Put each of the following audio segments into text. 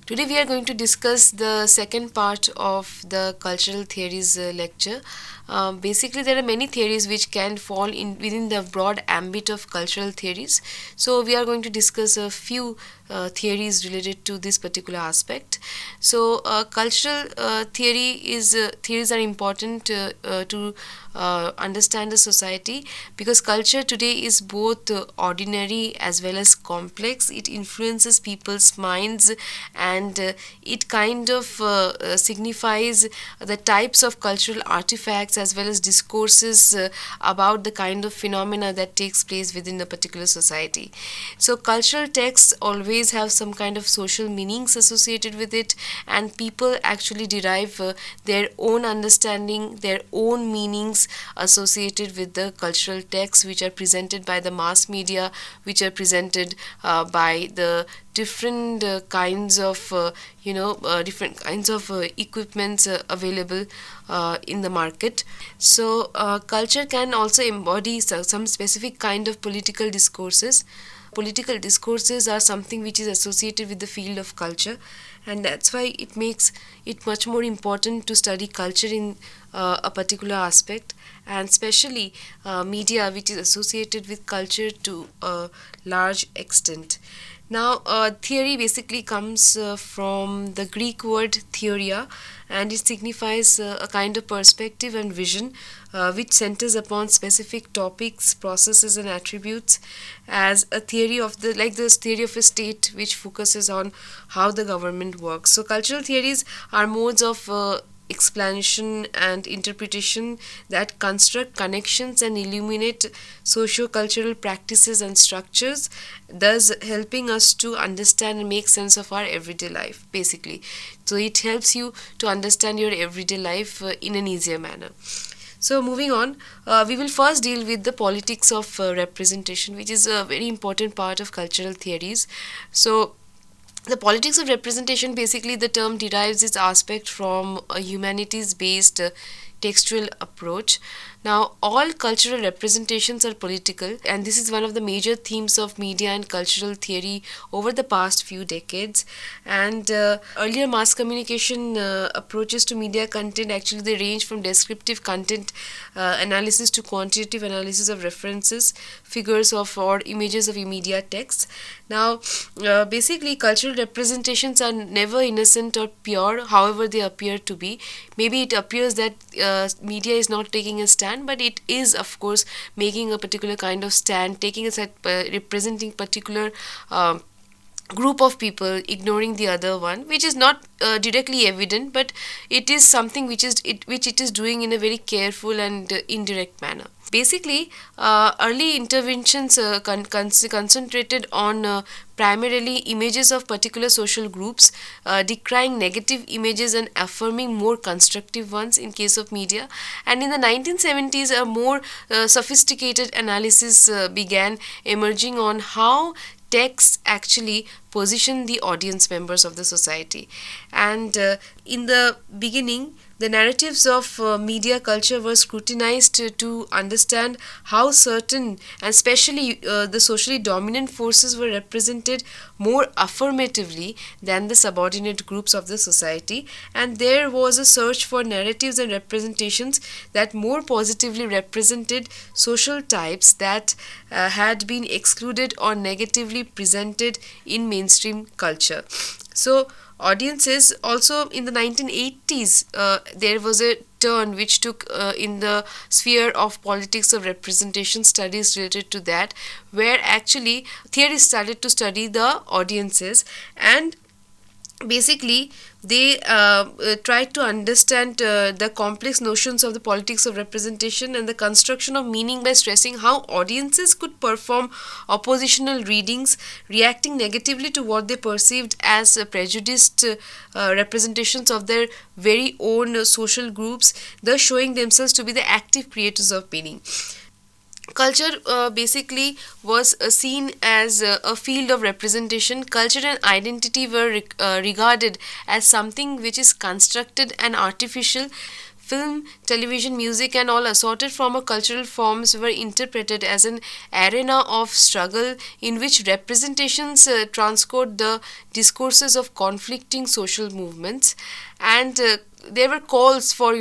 Today we are going to discuss the second part of the cultural theories lecture. Basically, there are many theories which can fall in within the broad ambit of cultural theories. So we are going to discuss a few theories related to this particular aspect. So cultural theories are important to understand the society, because culture today is both ordinary as well as complex. It influences people's minds, and it kind of signifies the types of cultural artifacts as well as discourses about the kind of phenomena that takes place within a particular society. So cultural texts always have some kind of social meanings associated with it, and people actually derive their own understanding, their own meanings associated with the cultural texts which are presented by the mass media, which are presented by the different kinds of different kinds of equipments available in the market. So culture can also embody some specific kind of political discourses. Political discourses are something which is associated with the field of culture, and that's why it makes it much more important to study culture in a particular aspect, and especially media, which is associated with culture to a large extent. Now, theory basically comes from the Greek word theoria, and it signifies a kind of perspective and vision which centers upon specific topics, processes, and attributes, as a theory of the like this theory of a state which focuses on how the government works. So, cultural theories are modes of explanation and interpretation that construct connections and illuminate socio-cultural practices and structures, thus helping us to understand and make sense of our everyday life, basically. So it helps you to understand your everyday life in an easier manner. So moving on, we will first deal with the politics of representation, which is a very important part of cultural theories. So the politics of representation, basically the term derives its aspect from a humanities based textual approach. Now, all cultural representations are political, and this is one of the major themes of media and cultural theory over the past few decades. And earlier mass communication approaches to media content, actually they range from descriptive content analysis to quantitative analysis of references, figures of or images of immediate text. Now, basically cultural representations are never innocent or pure, however they appear to be. Maybe it appears that media is not taking a stand, but it is of course making a particular kind of stand, taking a set, representing particular group of people, ignoring the other one, which is not directly evident, but it is something which it is doing in a very careful and indirect manner. Basically, early interventions concentrated on primarily images of particular social groups, decrying negative images and affirming more constructive ones in case of media. And in the 1970s, a more sophisticated analysis began emerging on how texts actually position the audience members of the society. And in the beginning, the narratives of media culture were scrutinized to understand how certain and especially the socially dominant forces were represented more affirmatively than the subordinate groups of the society. And there was a search for narratives and representations that more positively represented social types that had been excluded or negatively presented in mainstream culture. So, audiences also in the 1980s, there was a turn which took in the sphere of politics of representation studies related to that, where actually theorists started to study the audiences, and basically they tried to understand the complex notions of the politics of representation and the construction of meaning by stressing how audiences could perform oppositional readings, reacting negatively to what they perceived as prejudiced representations of their very own social groups, thus showing themselves to be the active creators of meaning. Culture basically was seen as a field of representation. Culture and identity were regarded as something which is constructed and artificial, film, television, music, and all assorted from a cultural forms were interpreted as an arena of struggle in which representations transcode the discourses of conflicting social movements, and there were calls for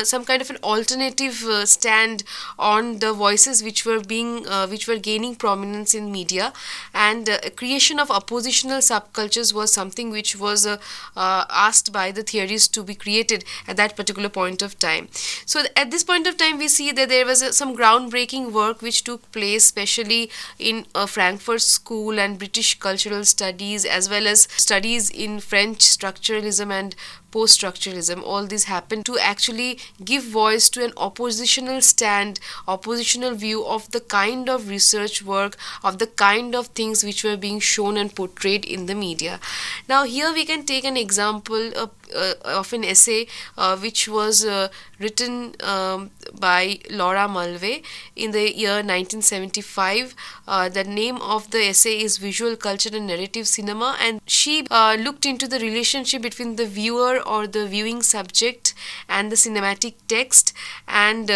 some kind of an alternative stand on the voices which were gaining prominence in media, and creation of oppositional subcultures was something which was asked by the theories to be created at that particular point of time. So at this point of time we see that there was some groundbreaking work which took place, especially in Frankfurt School and British cultural studies, as well as studies in French structuralism and post-structuralism. All these happened to actually give voice to an oppositional stand, oppositional view of the kind of research work, of the kind of things which were being shown and portrayed in the media. Now here we can take an example of an essay which was written by Laura Mulvey in the year 1975. The name of the essay is Visual Culture and Narrative Cinema, and she looked into the relationship between the viewer or the viewing subject and the cinematic text, and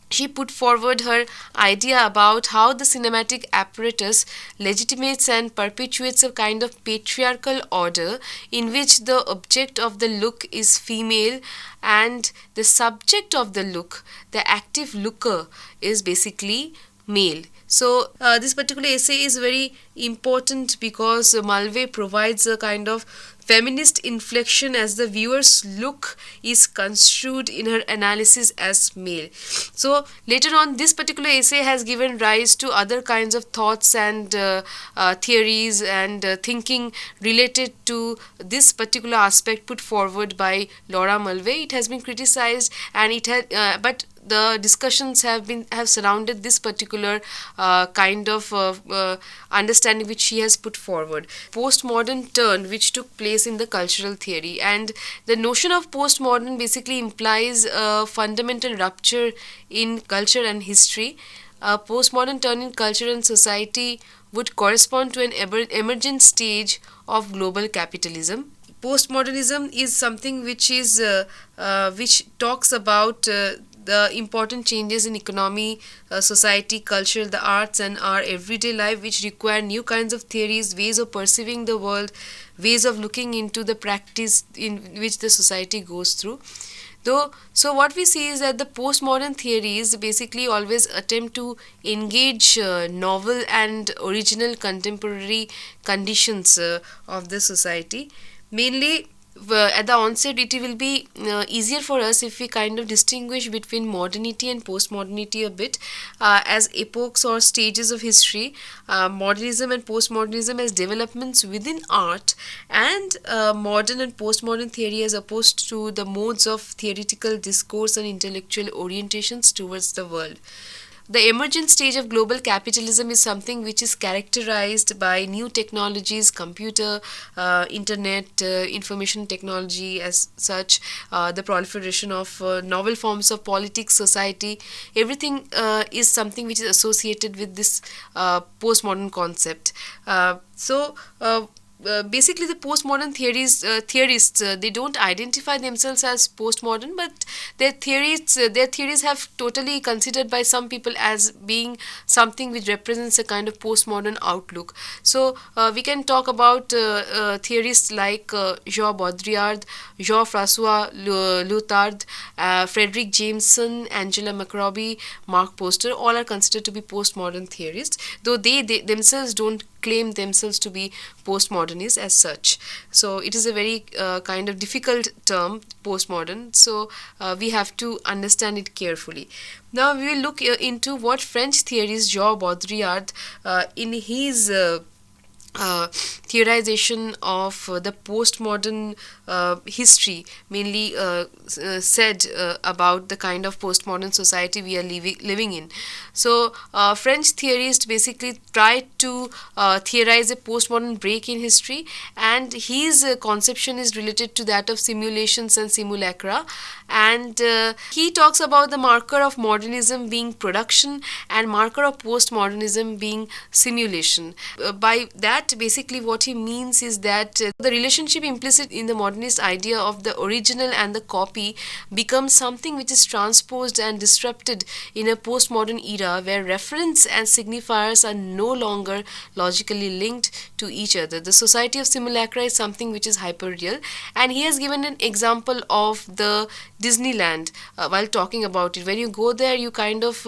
she put forward her idea about how the cinematic apparatus legitimates and perpetuates a kind of patriarchal order in which the object of the look is female and the subject of the look, the active looker, is basically male. So this particular essay is very important because Mulvey provides a kind of feminist inflection as the viewer's look is construed in her analysis as male. So later on, this particular essay has given rise to other kinds of thoughts and theories and thinking related to this particular aspect put forward by Laura Mulvey. It has been criticized, and it had but the discussions have surrounded this particular kind of understanding which she has put forward. Postmodern turn which took place in the cultural theory, and the notion of postmodern basically implies a fundamental rupture in culture and history. A postmodern turn in culture and society would correspond to an emergent stage of global capitalism. Postmodernism is something which is which talks about the important changes in economy, society, culture, the arts, and our everyday life, which require new kinds of theories, ways of perceiving the world, ways of looking into the practice in which the society goes through. So what we see is that the postmodern theories basically always attempt to engage novel and original contemporary conditions of the society. Mainly, at the onset, it will be easier for us if we kind of distinguish between modernity and postmodernity a bit as epochs or stages of history. Modernism and postmodernism as developments within art, and modern and postmodern theory as opposed to the modes of theoretical discourse and intellectual orientations towards the world. The emergent stage of global capitalism is something which is characterized by new technologies, computer, internet, information technology as such, the proliferation of novel forms of politics, society. Everything is something which is associated with this postmodern concept. Basically, the postmodern theorists they don't identify themselves as postmodern, but their theories have totally considered by some people as being something which represents a kind of postmodern outlook. So we can talk about theorists like Jean Baudrillard, Jean-François Lyotard, Frederick Jameson, Angela McRobbie, Mark Poster. All are considered to be postmodern theorists, though they themselves don't claim themselves to be postmodernist as such. So it is a very kind of difficult term, postmodern. So we have to understand it carefully. Now we will look into what French theorist Jean Baudrillard in his theorization of the postmodern history mainly said about the kind of postmodern society we are living in. So French theorists basically tried to theorize a postmodern break in history, and his conception is related to that of simulations and simulacra, and he talks about the marker of modernism being production and marker of postmodernism being simulation. By that that basically what he means is that the relationship implicit in the modernist idea of the original and the copy becomes something which is transposed and disrupted in a postmodern era where reference and signifiers are no longer logically linked to each other. The society of simulacra is something which is hyperreal, and he has given an example of the Disneyland while talking about it. When you go there, you kind of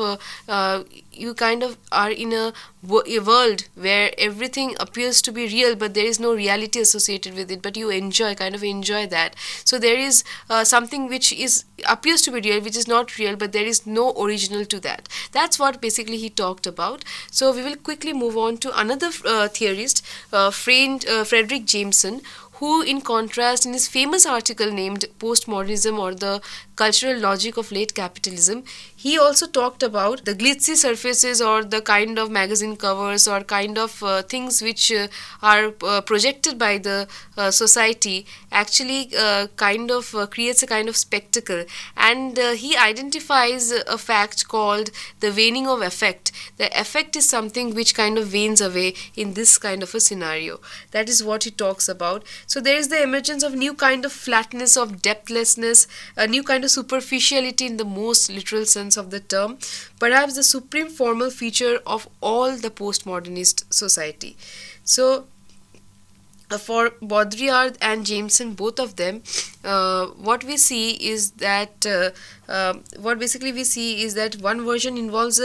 are in a world where everything appears to be real, but there is no reality associated with it. But you kind of enjoy that. So there is something which is appears to be real, which is not real, but there is no original to that. That's what basically he talked about. So we will quickly move on to another theorist, Frederick Jameson, who, in contrast, in his famous article named Postmodernism or the Cultural Logic of Late Capitalism, he also talked about the glitzy surfaces or the kind of magazine covers or kind of things which are projected by the society actually creates a kind of spectacle. And he identifies a fact called the waning of effect. The effect is something which kind of wanes away in this kind of a scenario. That is what he talks about. So there is the emergence of new kind of flatness, of depthlessness, a new kind of superficiality in the most literal sense of the term, perhaps the supreme formal feature of all the postmodernist society. So for Baudrillard and Jameson, both of them, what we see is that what basically we see is that one version involves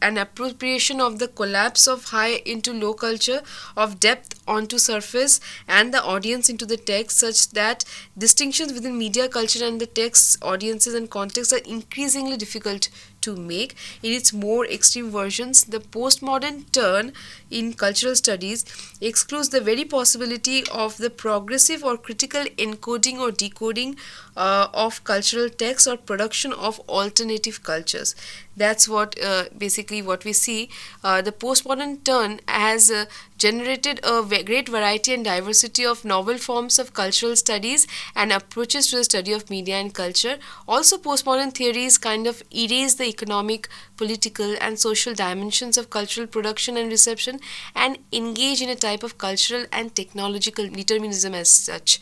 an appropriation of the collapse of high into low culture, of depth onto surface, and the audience into the text, such that distinctions within media culture and the text, audiences, and context are increasingly difficult to make. In its more extreme versions, the postmodern turn in cultural studies excludes the very possibility of the progressive or critical encoding or decoding of cultural texts or production of alternative cultures. That's what basically what we see. The postmodern turn has generated a great variety and diversity of novel forms of cultural studies and approaches to the study of media and culture. Also, postmodern theories kind of erase the economic, political, and social dimensions of cultural production and reception and engage in a type of cultural and technological determinism as such.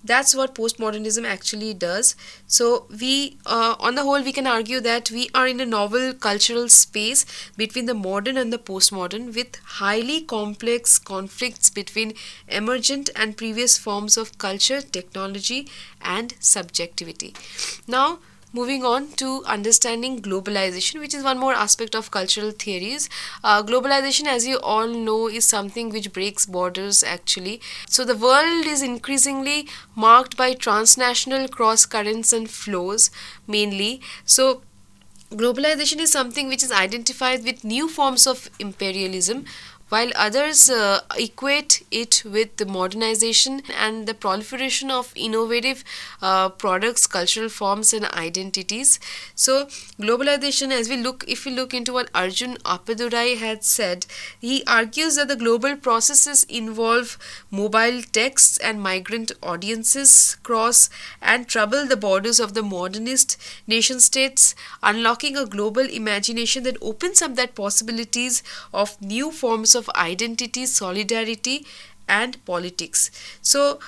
That's what postmodernism actually does. So we, on the whole, we can argue that we are in a novel cultural space between the modern and the postmodern, with highly complex conflicts between emergent and previous forms of culture, technology, and subjectivity. Now, moving on to understanding globalization, which is one more aspect of cultural theories. Globalization, as you all know, is something which breaks borders actually. So the world is increasingly marked by transnational cross currents and flows mainly. So globalization is something which is identified with new forms of imperialism, while others equate it with the modernization and the proliferation of innovative products, cultural forms, and identities. So globalization, if we look into what Arjun Appadurai had said, he argues that the global processes involve mobile texts and migrant audiences, cross and trouble the borders of the modernist nation states, unlocking a global imagination that opens up that possibilities of new forms of identity, solidarity, and politics. So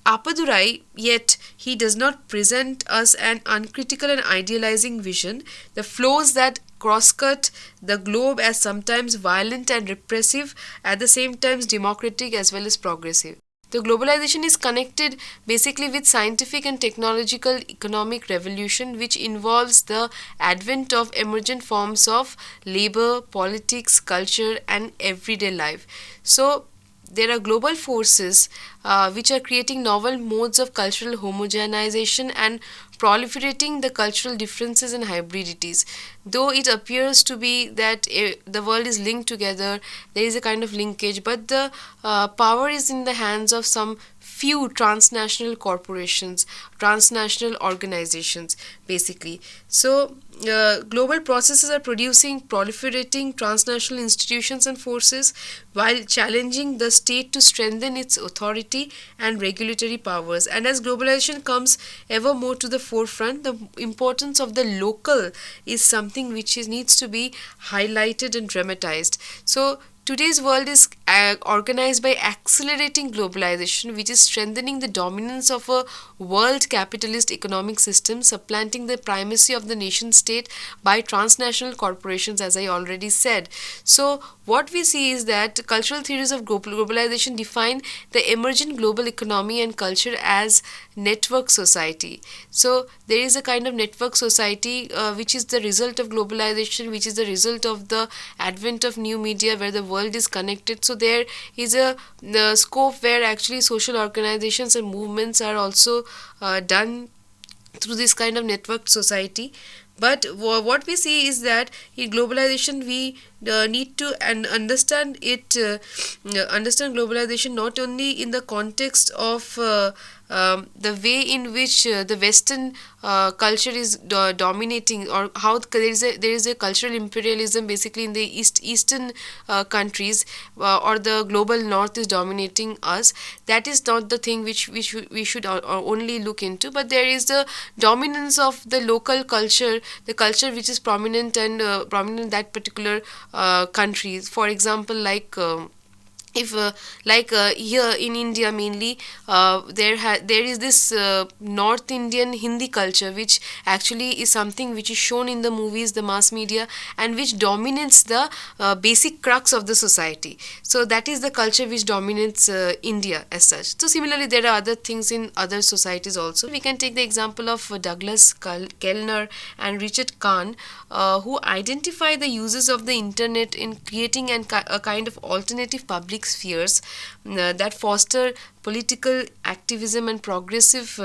Appadurai, yet he does not present us an uncritical and idealizing vision. The flows that crosscut the globe as sometimes violent and repressive, at the same time democratic as well as progressive. The globalization is connected basically with scientific and technological economic revolution, which involves the advent of emergent forms of labor, politics, culture, and everyday life. So there are global forces which are creating novel modes of cultural homogenization and proliferating the cultural differences and hybridities. Though it appears to be that the world is linked together, there is a kind of linkage, but the power is in the hands of some few transnational corporations, transnational organizations, basically. So, global processes are producing proliferating transnational institutions and forces while challenging the state to strengthen its authority and regulatory powers. And as globalization comes ever more to the forefront, the importance of the local is something which needs to be highlighted and dramatized. So, Today's world is organized by accelerating globalization, which is strengthening the dominance of a world capitalist economic system, supplanting the primacy of the nation state by transnational corporations, as I already said. So, what we see is that cultural theories of globalization define the emergent global economy and culture as network society. So, there is a kind of network society which is the result of globalization, which is the result of the advent of new media where the world is connected. So there is a the scope where actually social organizations and movements are also done through this kind of networked society. But what we see is that in globalization we need to and understand it understand globalization not only in the context of the way in which the Western culture is dominating, or how there is a cultural imperialism basically in the eastern countries, or the global north is dominating us. That is not the thing which we should only look into, but there is the dominance of the local culture, the culture which is prominent and prominent in that particular countries. For example, like if here in India mainly, there is this North Indian Hindi culture, which actually is something which is shown in the movies, the mass media, and which dominates the basic crux of the society. So that is the culture which dominates India as such. So similarly, there are other things in other societies also. We can take the example of Douglas Kellner and Richard Kahn, who identify the uses of the internet in creating a kind of alternative public spheres that foster political activism and progressive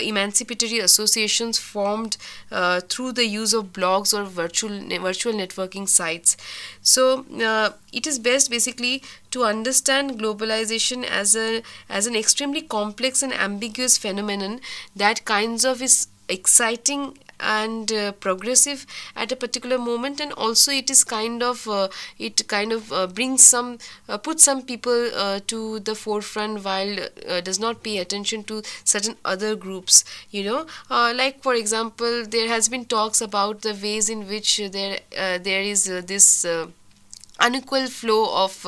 emancipatory associations formed through the use of blogs or virtual networking sites. So it is best basically to understand globalization as an extremely complex and ambiguous phenomenon that kinds of is exciting and progressive at a particular moment, and also it is it kind of brings some puts some people to the forefront, while does not pay attention to certain other groups, like for example, there has been talks about the ways in which there is this unequal flow of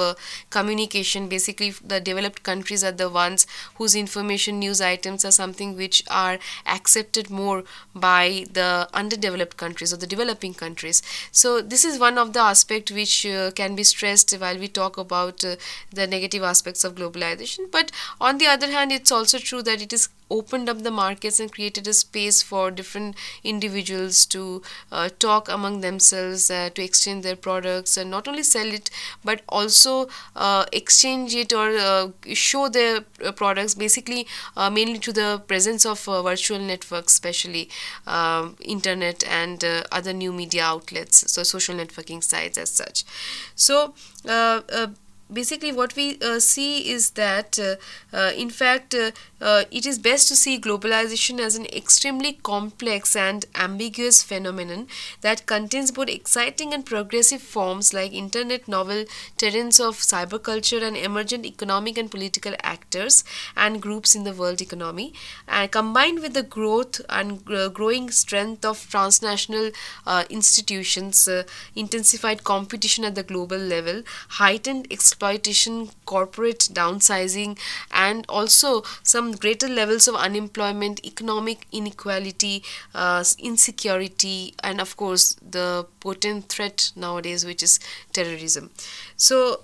communication. Basically, the developed countries are the ones whose information news items are something which are accepted more by the underdeveloped countries or the developing countries. So this is one of the aspect which can be stressed while we talk about the negative aspects of globalization. But on the other hand, it's also true that it is opened up the markets and created a space for different individuals to talk among themselves, to exchange their products, and not only sell it but also exchange it or show their products, basically mainly to the presence of virtual networks, especially internet and other new media outlets, so social networking sites as such. So basically what we see is that in fact it is best to see globalization as an extremely complex and ambiguous phenomenon that contains both exciting and progressive forms like internet, novel terrains of cyberculture, and emergent economic and political actors and groups in the world economy, and combined with the growth and growing strength of transnational institutions, intensified competition at the global level, heightened exploitation, corporate downsizing, and also some greater levels of unemployment, economic inequality, insecurity, and of course the potent threat nowadays, which is terrorism. So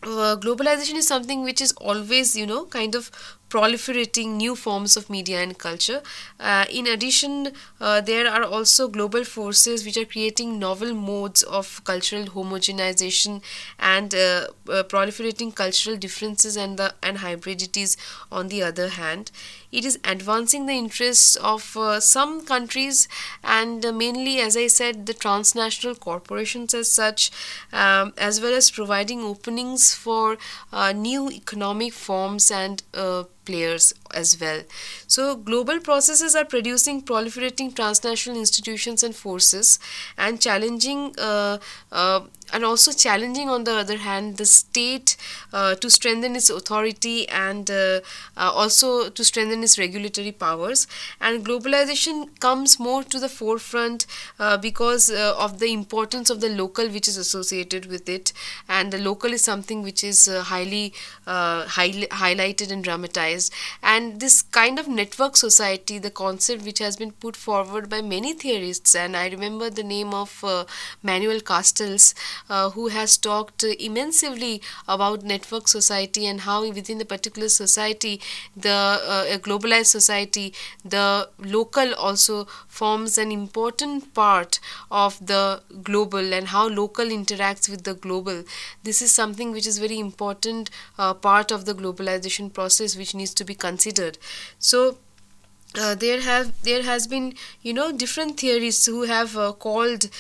globalization is something which is always, kind of proliferating new forms of media and culture. In addition, there are also global forces which are creating novel modes of cultural homogenization and proliferating cultural differences and hybridities. On the other hand, it is advancing the interests of some countries, and mainly, as I said, the transnational corporations as such, as well as providing openings for new economic forms and players as well. So, global processes are producing proliferating transnational institutions and forces, and and also challenging, on the other hand, the state to strengthen its authority and also to strengthen its regulatory powers. And globalization comes more to the forefront because of the importance of the local which is associated with it, and the local is something which is highlighted and dramatized. And this kind of network society, the concept which has been put forward by many theorists, and I remember the name of Manuel Castells, who has talked immensively about network society and how within a particular society, a globalized society, the local also forms an important part of the global, and how local interacts with the global. This is something which is very important part of the globalization process which needs to be considered. So there has been, different theorists who have called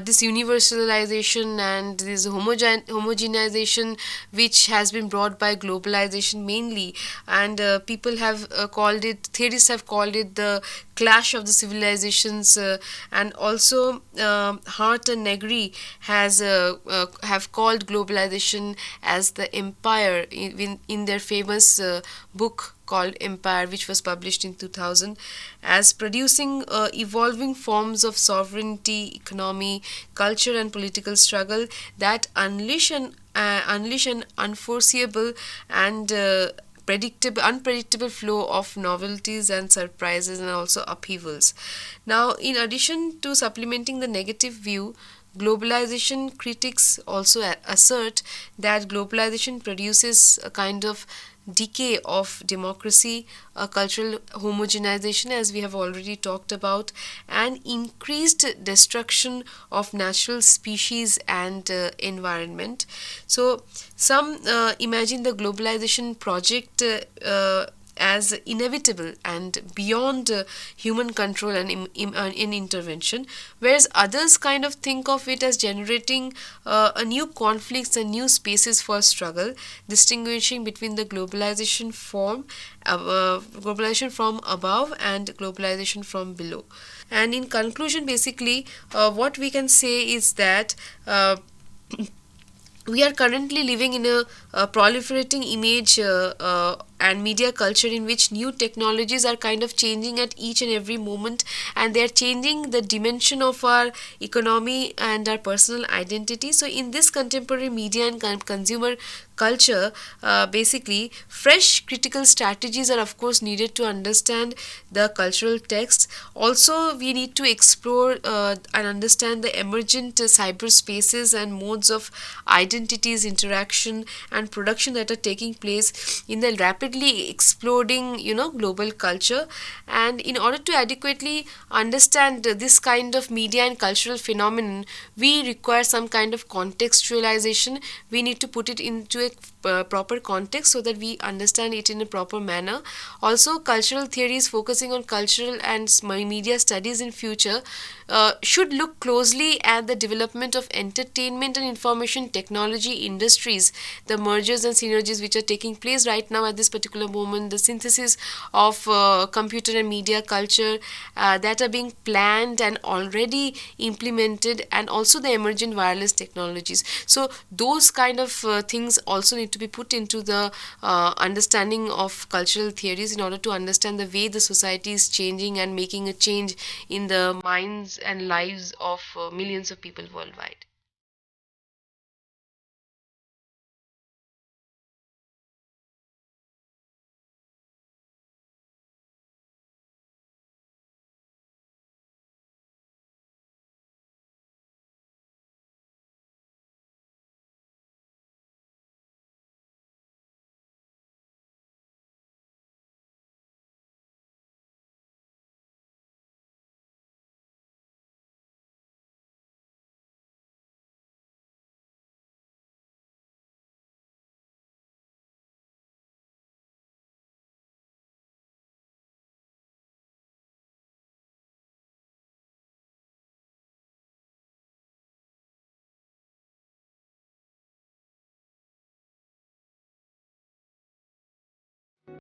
this universalization and this homogenization which has been brought by globalization mainly. And people have called it, theorists have called it the clash of the civilizations. And also Hart and Negri have called globalization as the empire in their famous book called Empire, which was published in 2000, as producing evolving forms of sovereignty, economy, culture, and political struggle that unleash an unforeseeable and unpredictable flow of novelties and surprises and also upheavals. Now, in addition to supplementing the negative view, globalization critics also assert that globalization produces a kind of decay of democracy, a cultural homogenization, as we have already talked about, and increased destruction of natural species and environment. So, some imagine the globalization project as inevitable and beyond human control and in intervention, whereas others kind of think of it as generating a new conflicts and new spaces for struggle, distinguishing between the globalization from above and globalization from below. And in conclusion, basically, what we can say is that we are currently living in a proliferating image and media culture in which new technologies are kind of changing at each and every moment, and they are changing the dimension of our economy and our personal identity. So in this contemporary media and consumer culture, basically fresh critical strategies are of course needed to understand the cultural text. Also, we need to explore and understand the emergent cyberspaces and modes of identities, interaction, and production that are taking place in the rapidly exploding, global culture. And in order to adequately understand this kind of media and cultural phenomenon, we require some kind of contextualization. We need to put it into a proper context so that we understand it in a proper manner. Also, cultural theories focusing on cultural and media studies in future should look closely at the development of entertainment and information technology industries, the mergers and synergies which are taking place right now at this particular moment, the synthesis of computer and media culture that are being planned and already implemented, and also the emergent wireless technologies. So those kind of things also need to be put into the understanding of cultural theories in order to understand the way the society is changing and making a change in the minds and lives of millions of people worldwide.